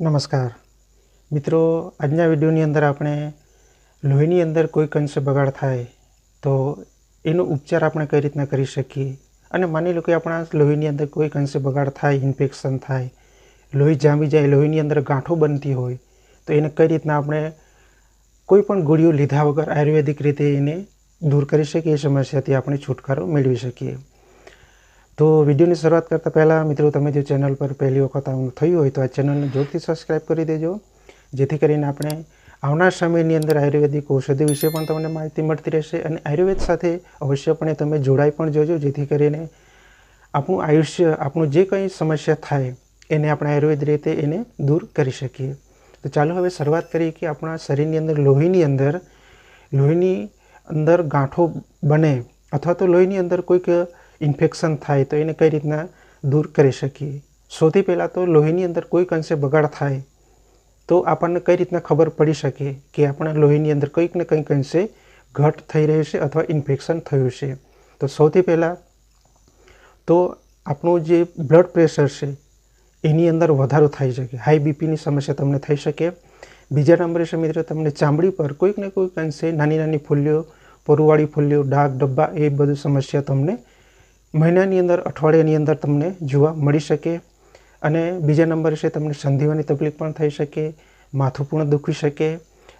નમસ્કાર મિત્રો, આજના વિડીયોની અંદર આપણે લોહીની અંદર કોઈક અંશે બગાડ થાય તો એનો ઉપચાર આપણે કઈ રીતના કરી શકીએ અને માની લો કે આપણા લોહીની અંદર કોઈક અંશે બગાડ થાય, ઇન્ફેક્શન થાય, લોહી જામી જાય, લોહીની અંદર ગાંઠો બનતી હોય તો એને કઈ રીતના આપણે કોઈ પણ ગોળીઓ લીધા વગર આયુર્વેદિક રીતે એને દૂર કરી શકીએ, એ સમસ્યાથી આપણે છુટકારો મેળવી શકીએ। તો વિડીયોની શરૂઆત કરતાં પહેલાં મિત્રો, તમે જો ચેનલ પર પહેલી વખત આવવાનું થયું હોય તો આ ચેનલને જોરથી સબસ્ક્રાઈબ કરી દેજો, જેથી કરીને આપણે આવનાર સમયની અંદર આયુર્વેદિક ઔષધિ વિશે પણ તમને માહિતી મળતી રહેશે અને આયુર્વેદ સાથે અવશ્યપણે તમે જોડાઈ પણ જજો, જેથી કરીને આપણું આયુષ્ય, આપણું જે કંઈ સમસ્યા થાય એને આપણે આયુર્વેદ રીતે એને દૂર કરી શકીએ। તો ચાલો હવે શરૂઆત કરીએ કે આપણા શરીરની અંદર લોહીની અંદર ગાંઠો બને અથવા તો લોહીની અંદર કોઈક ઇન્ફેક્શન થાય તો એને કઈ રીતના દૂર કરી શકીએ। સૌથી પહેલાં તો લોહીની અંદર કોઈક અંશે બગાડ થાય તો આપણને કઈ રીતના ખબર પડી શકે કે આપણા લોહીની અંદર કંઈક ને કંઈક અંશે ઘટ થઈ રહી છે અથવા ઇન્ફેક્શન થયું છે। તો સૌથી પહેલાં તો આપણું જે બ્લડ પ્રેશર છે એની અંદર વધારો થઈ શકે, હાઈ બીપીની સમસ્યા તમને થઈ શકે। બીજા નંબરે છે મિત્રો, તમને ચામડી પર કોઈક ને કોઈક અંશે નાની નાની ફૂલ્લીઓ, પરુવાળી ફૂલ્લીઓ, ડાઘ, ડબ્બા, એ બધું સમસ્યા તમને મહિનાની અંદર, અઠવાડિયાની અંદર તમને જોવા મળી શકે। અને બીજા નંબર છે, તમને સંધિવાની તકલીફ પણ થઈ શકે, માથું પણ દુખી શકે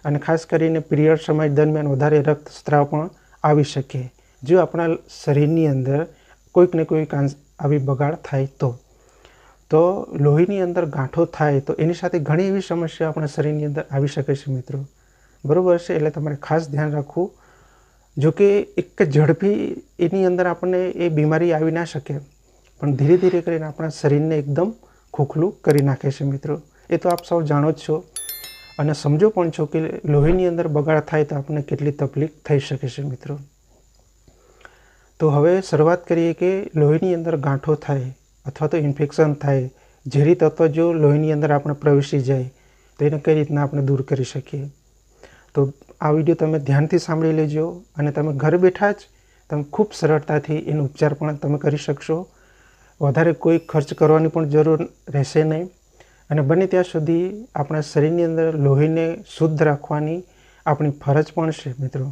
અને ખાસ કરીને પિરિયડ સમય દરમિયાન વધારે રક્તસ્રાવ પણ આવી શકે જો આપણા શરીરની અંદર કોઈક ને કોઈક આવી બગાડ થાય તો લોહીની અંદર ગાંઠો થાય તો એની સાથે ઘણી એવી સમસ્યા આપણા શરીરની અંદર આવી શકે છે મિત્રો, બરાબર છે। એટલે તમારે ખાસ ધ્યાન રાખવું। જો કે એક ઝડપી એની અંદર આપણને એ બીમારી આવી ના શકે, પણ ધીરે ધીરે કરીને આપણા શરીરને એકદમ ખોખલું કરી નાખે છે મિત્રો, એ તો આપ સૌ જાણો જ છો અને સમજો પણ છો કે લોહીની અંદર બગાડ થાય તો આપણને કેટલી તકલીફ થઈ શકે છે મિત્રો। તો હવે શરૂઆત કરીએ કે લોહીની અંદર ગાંઠો થાય અથવા તો ઇન્ફેક્શન થાય, ઝેરી તત્વ જો લોહીની અંદર આપણે પ્રવેશી જાય તો એને કઈ રીતના આપણે દૂર કરી શકીએ। તો આ વિડીયો તમે ધ્યાનથી સાંભળી લેજો અને તમે ઘર બેઠા જ તમે ખૂબ સરળતાથી એનો ઉપચાર પણ તમે કરી શકશો। વધારે કોઈ ખર્ચ કરવાની પણ જરૂર રહેશે નહીં અને બને ત્યાં સુધી આપણા શરીરની અંદર લોહીને શુદ્ધ રાખવાની આપણી ફરજ પણ છે મિત્રો।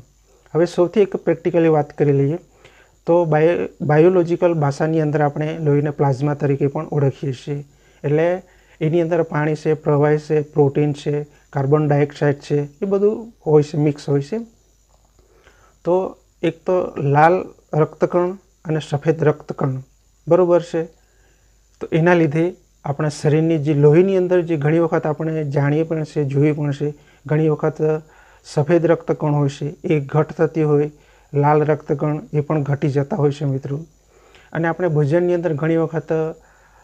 હવે સૌથી એક પ્રેક્ટિકલી વાત કરી લઈએ તો બાયોલોજિકલ ભાષાની અંદર આપણે લોહીને પ્લાઝમા તરીકે પણ ઓળખીએ છીએ। એટલે એની અંદર પાણી છે, પ્રવાહી છે, પ્રોટીન છે, કાર્બન ડાયોક્સાઇડ છે, એ બધું હોય છે, મિક્સ હોય છે। તો એક તો લાલ રક્તકણ અને સફેદ રક્તકણ, બરાબર છે। તો એના લીધે આપણા શરીરની જે લોહીની અંદર જે ઘણી વખત આપણે જાણીએ પણ છે, જોઈએ પણ છે, ઘણી વખત સફેદ રક્તકણ હોય છે એ ઘટ થતી હોય, લાલ રક્તકણ એ પણ ઘટી જતા હોય છે મિત્રો। અને આપણે ભોજનની અંદર ઘણી વખત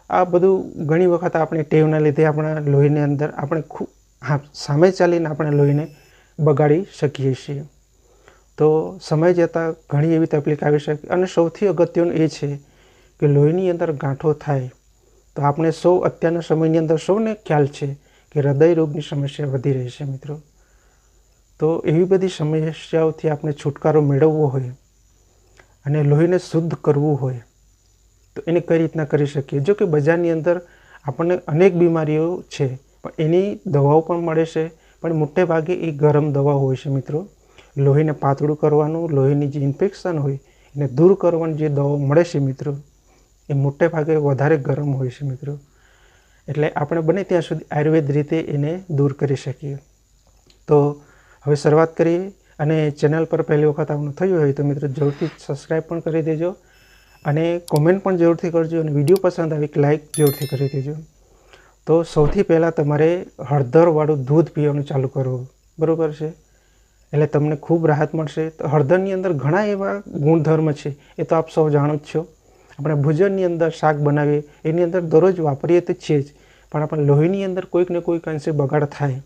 આ બધું આપણે ટેવના લીધે આપણા લોહીની અંદર આપણે ખૂબ સામે ચાલીને આપણે લોહીને બગાડી શકીએ છીએ। તો સમય જતાં ઘણી એવી તકલીફ આવી શકે અને સૌથી અગત્યનું એ છે કે લોહીની અંદર ગાંઠો થાય તો આપણે સૌ અત્યારના સમયની અંદર સૌને ખ્યાલ છે કે હૃદય રોગની સમસ્યા વધી રહી છે મિત્રો। તો એવી બધી સમસ્યાઓથી આપણે છુટકારો મેળવવો હોય અને લોહીને શુદ્ધ કરવું હોય તો એને કઈ રીતના કરી શકીએ। જો કે બજારની અંદર આપણને અનેક બીમારીઓ છે પણ એની દવાઓ પણ મળે છે, પણ મોટે ભાગે એ ગરમ દવા હોય છે મિત્રો। લોહીને પાતળું કરવાનું, લોહીની જે ઇન્ફેક્શન હોય એને દૂર કરવાની જે દવાઓ મળે છે મિત્રો, એ મોટે ભાગે વધારે ગરમ હોય છે મિત્રો। એટલે આપણે બને ત્યાં સુધી આયુર્વેદ રીતે એને દૂર કરી શકીએ। તો હવે શરૂઆત કરીએ અને ચેનલ પર પહેલી વખત આવવાનું થયું હોય તો મિત્રો જરૂરથી સબસ્ક્રાઈબ પણ કરી દેજો અને કોમેન્ટ પણ જરૂરથી કરજો અને વિડીયો પસંદ આવે કે લાઈક જરૂરથી કરી દેજો। તો સૌથી પહેલાં તમારે હળદરવાળું દૂધ પીવાનું ચાલુ કરવું, બરાબર છે, એટલે તમને ખૂબ રાહત મળશે। તો હળદરની અંદર ઘણા એવા ગુણધર્મ છે, એ તો આપ સૌ જાણો જ છો। આપણે ભોજનની અંદર શાક બનાવીએ એની અંદર દરરોજ વાપરીએ તો છે જ, પણ આપણે લોહીની અંદર કોઈક ને કોઈક અંશે બગાડ થાય,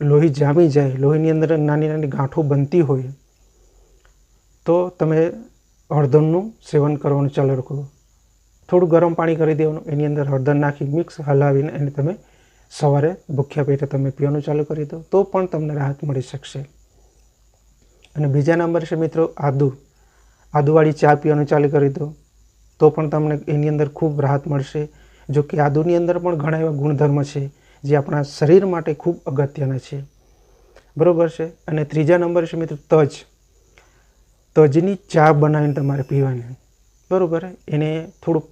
લોહી જામી જાય, લોહીની અંદર નાની નાની ગાંઠો બનતી હોય તો તમે હળદરનું સેવન કરવાનું ચાલુ રાખો। થોડું ગરમ પાણી કરી દેવાનું, એની અંદર હળદર નાખી મિક્સ હલાવીને એને તમે સવારે ભૂખ્યા પેટે તમે પીવાનું ચાલુ કરી દો તો પણ તમને રાહત મળી શકશે। અને બીજા નંબર છે મિત્રો આદુવાળી ચા પીવાનું ચાલુ કરી દો તો પણ તમને એની અંદર ખૂબ રાહત મળશે। જો કે આદુની અંદર પણ ઘણા એવા ગુણધર્મ છે જે આપણા શરીર માટે ખૂબ અગત્યના છે, બરાબર છે। અને ત્રીજા નંબર છે મિત્રો તજની ચા બનાવીને તમારે પીવાની, બરાબર। એને થોડુંક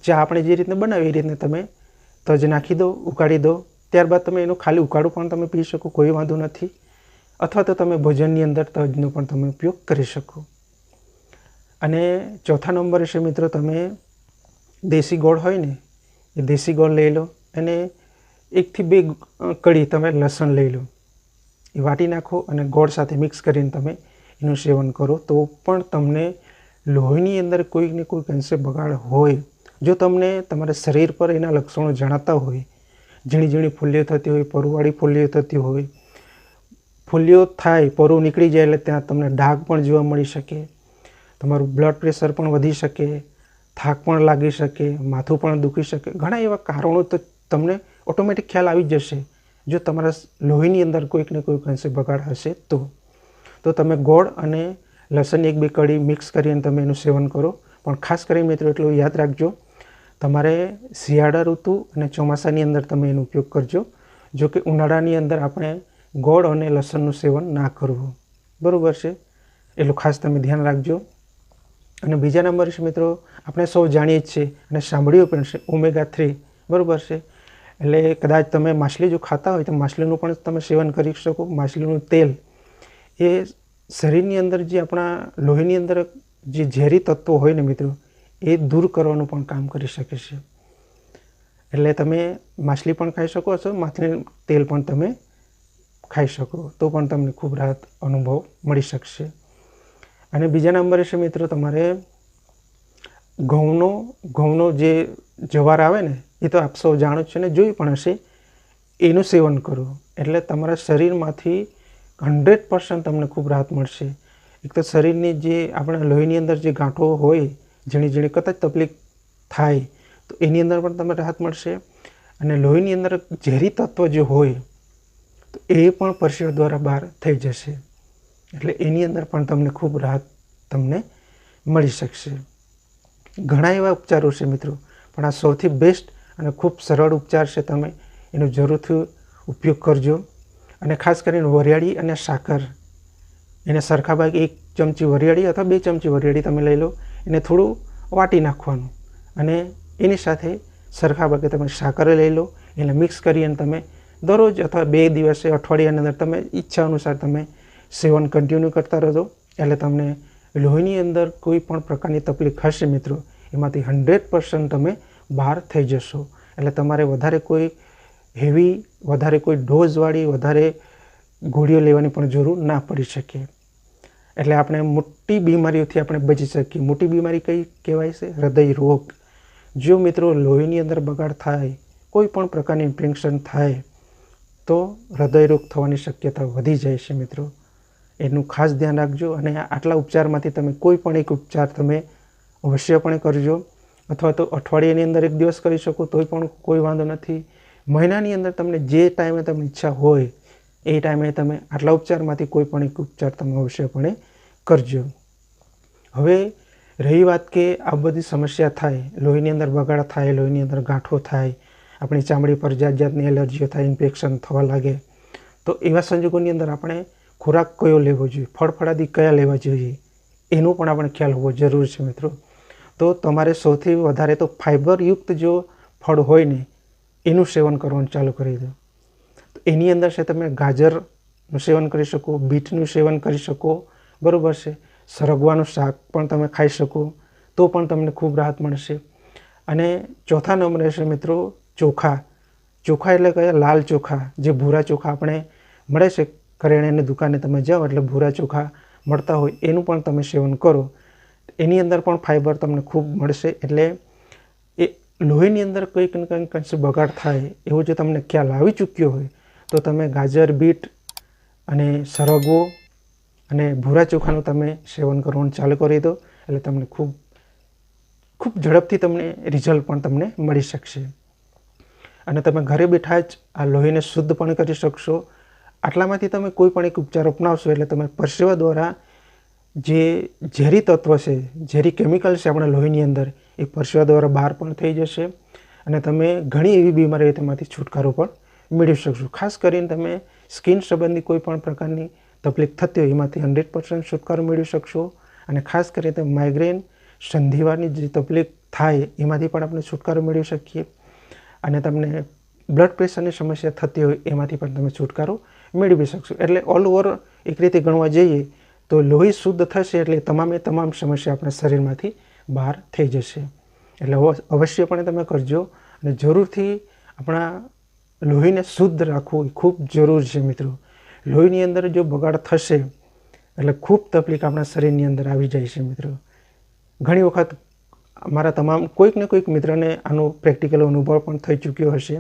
ચા આપણે જે રીતને બનાવીએ એ રીતને તમે તજ નાખી દો, ઉકાળી દો, ત્યારબાદ તમે એનું ખાલી ઉકાળું પણ તમે પી શકો, કોઈ વાંધો નથી। અથવા તો તમે ભોજનની અંદર તજનો પણ તમે ઉપયોગ કરી શકો। અને ચોથા નંબરે છે મિત્રો તમે દેશી ગોળ હોય ને એ દેશી ગોળ લઈ લો અને 1 થી 2 કળી તમે લસણ લઈ લો, એ વાટી નાખો અને ગોળ સાથે મિક્સ કરીને તમે એનું સેવન કરો તો પણ તમને લોહીની અંદર કોઈક ને કોઈક અંશે બગાડ હોય, જો તમને તમારા શરીર પર એના લક્ષણો જણાતા હોય, ઝીણી ઝીણી ફૂલ્લીઓ થતી હોય, પરુવાળી ફૂલ્લીઓ થતી હોય, ફૂલ્લીઓ થાય, પરું નીકળી જાય એટલે ત્યાં તમને ડાઘ પણ જોવા મળી શકે, તમારું બ્લડ પ્રેશર પણ વધી શકે, થાક પણ લાગી શકે, માથું પણ દુખી શકે, ઘણા એવા કારણો તો તમને ઓટોમેટિક ખ્યાલ આવી જશે જો તમારા લોહીની અંદર કોઈક ને કોઈક અંશે બગાડ હશે તો તમે ગોળ અને લસણની 1-2 કળી મિક્સ કરીને તમે એનું સેવન કરો। પણ ખાસ કરીને મિત્રો એટલું યાદ રાખજો, તમારે શિયાળા ઋતુ અને ચોમાસાની અંદર તમે એનો ઉપયોગ કરજો, જો કે ઉનાળાની અંદર આપણે ગોળ અને લસણનું સેવન ના કરવું, બરાબર છે, એટલું ખાસ તમે ધ્યાન રાખજો। અને બીજા નંબર છે મિત્રો આપણે સૌ જાણીએ જ છીએ અને સાંભળ્યું પણ છે ઓમેગા 3, બરાબર છે। એટલે કદાચ તમે માછલી જો ખાતા હોય તો માછલીનું પણ તમે સેવન કરી શકો। માછલીનું તેલ એ શરીરની અંદર જે આપણા લોહીની અંદર જે ઝેરી તત્વો હોય ને મિત્રો એ દૂર કરવાનું પણ કામ કરી શકે છે, એટલે તમે માછલી પણ ખાઈ શકો છો, માછલીનું તેલ પણ તમે ખાઈ શકો તો પણ તમને ખૂબ રાહત અનુભવ મળી શકશે। અને બીજા નંબરે છે મિત્રો તમારે ઘઉંનો જે જવાર આવે ને એ તો આપ સૌ જાણો જ છે ને જોઈ પણ હશે, એનું સેવન કરો એટલે તમારા શરીરમાંથી 100% તમને ખૂબ રાહત મળશે। એક તો શરીરની જે આપણા લોહીની અંદર જે ગાંઠો હોય, ઝીણી ઝીણી કદાચ તકલીફ થાય તો એની અંદર પણ તમને રાહત મળશે, અને લોહીની અંદર ઝેરી તત્વ જે હોય તો એ પણ પરસેવા દ્વારા બહાર થઈ જશે, એટલે એની અંદર પણ તમને ખૂબ રાહત તમને મળી શકશે। ઘણા એવા ઉપચારો છે મિત્રો, પણ આ સૌથી બેસ્ટ અને ખૂબ સરળ ઉપચાર છે, તમે એનો જરૂરથી ઉપયોગ કરજો। અને ખાસ કરીને વરિયાળી અને સાકર એને સરખા ભાગે 1 ચમચી વરિયાળી અથવા 2 ચમચી વરિયાળી તમે લઈ લો, એને થોડું વાટી નાખવાનું અને એની સાથે સરખા ભાગે તમે સાકર લઈ લો, એને મિક્સ કરીને તમે દરરોજ અથવા 2 દિવસે અઠવાડિયાની અંદર તમે ઈચ્છા અનુસાર તમે સેવન કન્ટિન્યુ કરતા રહેજો, એટલે તમને લોહીની અંદર કોઈ પણ પ્રકારની તકલીફ હશે મિત્રો એમાંથી 100% તમે બહાર થઈ જશો। એટલે તમારે વધારે કોઈ હેવી, વધારે કોઈ ડોઝવાળી, વધારે ગોળીઓ લેવાની પણ જરૂર ના પડી શકે, એટલે આપણે મોટી બીમારીઓથી આપણે બચી શકીએ। મોટી બીમારી કઈ કહેવાય છે? હૃદય રોગ। જો મિત્રો લોહીની અંદર બગાડ થાય, કોઈ પણ પ્રકારની ઇન્ફેક્શન થાય તો હૃદય રોગ થવાની શક્યતા વધી જાય છે મિત્રો, એનું ખાસ ધ્યાન રાખજો। અને આટલા ઉપચારમાંથી તમે કોઈ પણ એક ઉપચાર તમે અવશ્યપણે કરજો, અથવા તો અઠવાડિયાની અંદર 1 દિવસ કરી શકો તોય પણ કોઈ વાંધો નથી, મહિનાની અંદર તમને જે ટાઈમે તમને ઈચ્છા હોય એ ટાઈમે તમે આટલા ઉપચારમાંથી કોઈ પણ એક ઉપચાર તમે અવશ્યપણે કરજો। હવે રહી વાત કે આ બધી સમસ્યા થાય, લોહીની અંદર બગાડ થાય, લોહીની અંદર ગાંઠો થાય, આપણી ચામડી પર જાત જાતની એલર્જીઓ થાય, ઇન્ફેક્શન થવા લાગે, તો એવા સંજોગોની અંદર આપણે ખોરાક કયો લેવો જોઈએ, ફળફળાદી કયા લેવા જોઈએ એનો પણ આપણે ખ્યાલ હોવો જરૂરી છે મિત્રો। તો તમારે સૌથી વધારે તો ફાઇબરયુક્ત જો ફળ હોય ને એનું સેવન કરવાનું ચાલુ કરી દો, તો એની અંદર છે તમે ગાજરનું સેવન કરી શકો, બીટનું સેવન કરી શકો, બરાબર છે, સરગવાનું શાક પણ તમે ખાઈ શકો તો પણ તમને ખૂબ રાહત મળશે। અને ચોથા નંબરે છે મિત્રો ચોખા એટલે કયા? લાલ ચોખા, જે ભૂરા ચોખા આપણે મળે છે કરિયાણાની દુકાને તમે જાઓ એટલે ભૂરા ચોખા મળતા હોય એનું પણ તમે સેવન કરો, એની અંદર પણ ફાઇબર તમને ખૂબ મળશે, એટલે એ લોહીની અંદર કંઈક ને કંઈક અંશે બગાડ થાય એવો જો તમને ખ્યાલ આવી ચૂક્યો હોય તો તમે ગાજર, બીટ અને સરગવો અને ભૂરા ચોખાનું તમે સેવન કરવાનું ચાલુ કરી દો, એટલે તમને ખૂબ ઝડપથી તમને રિઝલ્ટ પણ તમને મળી શકશે, અને તમે ઘરે બેઠા જ આ લોહીને શુદ્ધ પણ કરી શકશો। આટલામાંથી તમે કોઈ પણ એક ઉપચાર અપનાવશો એટલે તમે પરસેવા દ્વારા જે ઝેરી તત્વ છે, ઝેરી કેમિકલ છે આપણા લોહીની અંદર, એ પરસેવા દ્વારા બહાર પણ થઈ જશે અને તમે ઘણી એવી બીમારીઓ તેમાંથી છુટકારો પણ મેળવી શકશો। ખાસ કરીને તમે સ્કિન સંબંધી કોઈ પણ પ્રકારની તકલીફ થતી હોય એમાંથી 100% છુટકારો મેળવી શકશો। અને ખાસ કરીને તમે માઇગ્રેન સંધિવાની જે તકલીફ થાય એમાંથી પણ આપણે છુટકારો મેળવી શકીએ। અને તમને બ્લડ પ્રેશરની સમસ્યા થતી હોય એમાંથી પણ તમે છુટકારો મેળવી શકશો। એટલે ઓલ ઓવર એક રીતે ગણવા જઈએ તો લોહી શુદ્ધ થશે એટલે તમામ સમસ્યા આપણા શરીરમાંથી બહાર થઈ જશે। એટલે અવશ્યપણે તમે કરજો અને જરૂરથી આપણા લોહીને શુદ્ધ રાખવું એ ખૂબ જરૂર છે મિત્રો। લોહીની અંદર જો બગાડ થશે એટલે ખૂબ તકલીફ આપણા શરીરની અંદર આવી જાય છે મિત્રો। ઘણી વખત અમારા કોઈક ને કોઈક મિત્રને આનો પ્રેક્ટિકલ અનુભવ પણ થઈ ચૂક્યો હશે।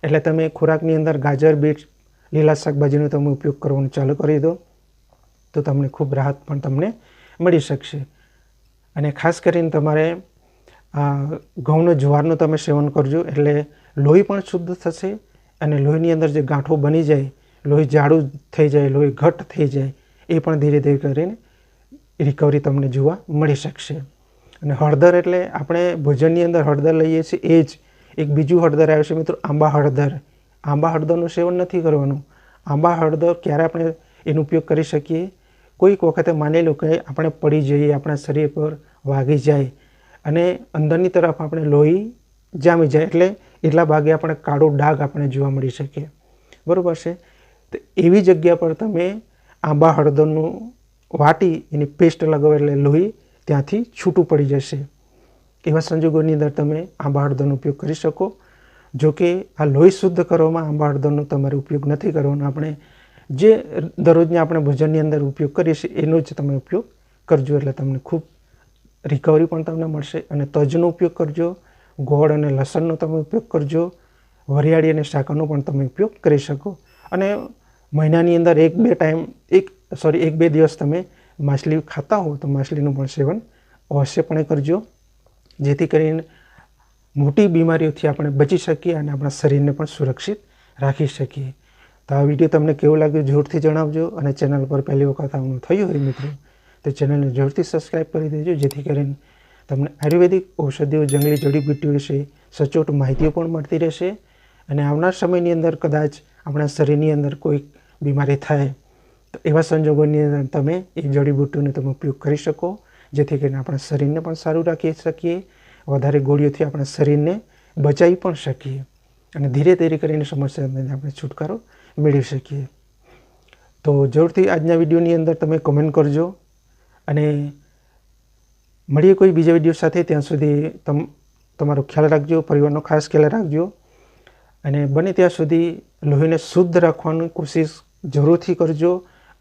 એટલે તમે ખોરાકની અંદર ગાજર, બીટ, લીલા શાકભાજીનો તમે ઉપયોગ કરવાનું ચાલુ કરી દો તો તમને ખૂબ રાહત પણ તમને મળી શકશે। અને ખાસ કરીને તમારે ઘઉંનો જુવારનું તમે સેવન કરજો એટલે લોહી પણ શુદ્ધ થશે અને લોહીની અંદર જે ગાંઠો બની જાય, લોહી જાડું થઈ જાય, લોહી ઘટ્ટ થઈ જાય એ પણ ધીરે ધીરે કરીને રિકવરી તમને જોવા મળી શકશે। અને હળદર એટલે આપણે ભોજનની અંદર હળદર લઈએ છીએ એ જ એક બીજું હળદર આવે છે મિત્રો, આંબા હળદર। આંબા હળદરનું સેવન નથી કરવાનું। આંબા હળદર ક્યારે આપણે એનો ઉપયોગ કરી શકીએ? કોઈક વખતે માની લો કે આપણે પડી જઈએ, આપણા શરીર પર વાગી જાય અને અંદરની તરફ આપણે લોહી જામી જાય એટલે એટલા ભાગે આપણે કાળો ડાઘ આપણે જોવા મળી શકે, બરાબર છે? તો એવી જગ્યા પર તમે આંબા હળદરનું વાટી એની પેસ્ટ લગાવો એટલે લોહી ત્યાંથી છૂટું પડી જશે। એવા સંજોગોની અંદર તમે આંબા હળદરનો ઉપયોગ કરી શકો। જો કે આ લોહી શુદ્ધ કરવામાં આંબા હળદરનો તમારે ઉપયોગ નથી કરવાનો। આપણે જે દરરોજના આપણે ભોજનની અંદર ઉપયોગ કરીએ છીએ એનો જ તમે ઉપયોગ કરજો એટલે તમને ખૂબ રિકવરી પણ તમને મળશે। અને તજનો ઉપયોગ કરજો, ગોળ અને લસણનો તમે ઉપયોગ કરજો, વરિયાળી અને શાકરનો પણ તમે ઉપયોગ કરી શકો। અને મહિનાની અંદર એક બે દિવસ તમે માછલી ખાતા હો તો માછલીનું પણ સેવન અવશ્યપણે કરજો, જેથી કરીને મોટી બીમારીઓથી આપણે બચી શકીએ અને આપણા શરીરને પણ સુરક્ષિત રાખી શકીએ। તો આ વિડીયો તમને કેવો લાગ્યો જરૂરથી જણાવજો। અને ચેનલ પર પહેલી વખત આવવાનું થયું હોય મિત્રો તો ચેનલને જરૂરથી સબસ્ક્રાઈબ કરી દેજો, જેથી કરીને તમને આયુર્વેદિક ઔષધિઓ, જંગલી જડીબુટ્ટીઓ વિશે સચોટ માહિતીઓ પણ મળતી રહેશે। અને આવનાર સમયની અંદર કદાચ આપણા શરીરની અંદર કોઈ બીમારી થાય તો એવા સંજોગોની અંદર તમે એ જડીબુટ્ટીઓનો તમે ઉપયોગ કરી શકો, જેથી કરીને આપણા શરીરને પણ સારું રાખી શકીએ, વધારે ગોળીઓથી આપણા શરીરને બચાવી પણ શકીએ અને ધીરે ધીરે કરીને સમસ્યાથી આપણે છુટકારો મેળવી શકીએ। તો જરૂરથી આજના વિડીયોની અંદર તમે કમેન્ટ કરજો અને મળીએ કોઈ બીજા વિડીયો સાથે। ત્યાં સુધી તમારો ખ્યાલ રાખજો, પરિવારનો ખાસ ખ્યાલ રાખજો અને બને ત્યાં સુધી લોહીને શુદ્ધ રાખવાની કોશિશ જરૂરથી કરજો।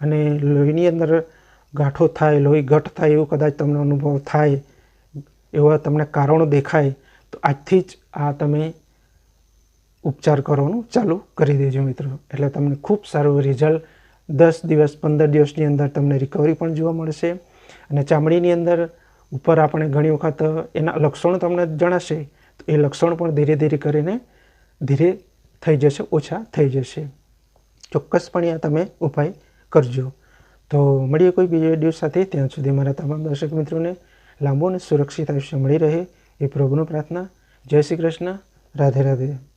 અને લોહીની અંદર ગાંઠો થાય, લોહી ઘટ્ટ થાય એવો કદાચ તમને અનુભવ થાય, એવા તમને કારણો દેખાય તો આજથી જ આ તમે ઉપચાર કરવાનું ચાલુ કરી દેજો મિત્રો। એટલે તમને ખૂબ સારું રિઝલ્ટ 10 દિવસ 15 દિવસની અંદર તમને રિકવરી પણ જોવા મળશે। અને ચામડીની અંદર ઉપર આપણે ઘણી વખત એના લક્ષણો તમને જણાશે તો એ લક્ષણો પણ ધીરે ધીરે કરીને ધીરે થઈ જશે, ઓછા થઈ જશે। ચોક્કસપણે આ તમે ઉપાય કરજો। તો મળીએ કોઈ બીજા વિડીયો સાથે। ત્યાં સુધી મારા તમામ દર્શક મિત્રોને લાંબુ અને સુરક્ષિત આયુષ્ય મળી રહે એ પ્રભુની પ્રાર્થના। જય શ્રી કૃષ્ણ, રાધે રાધે।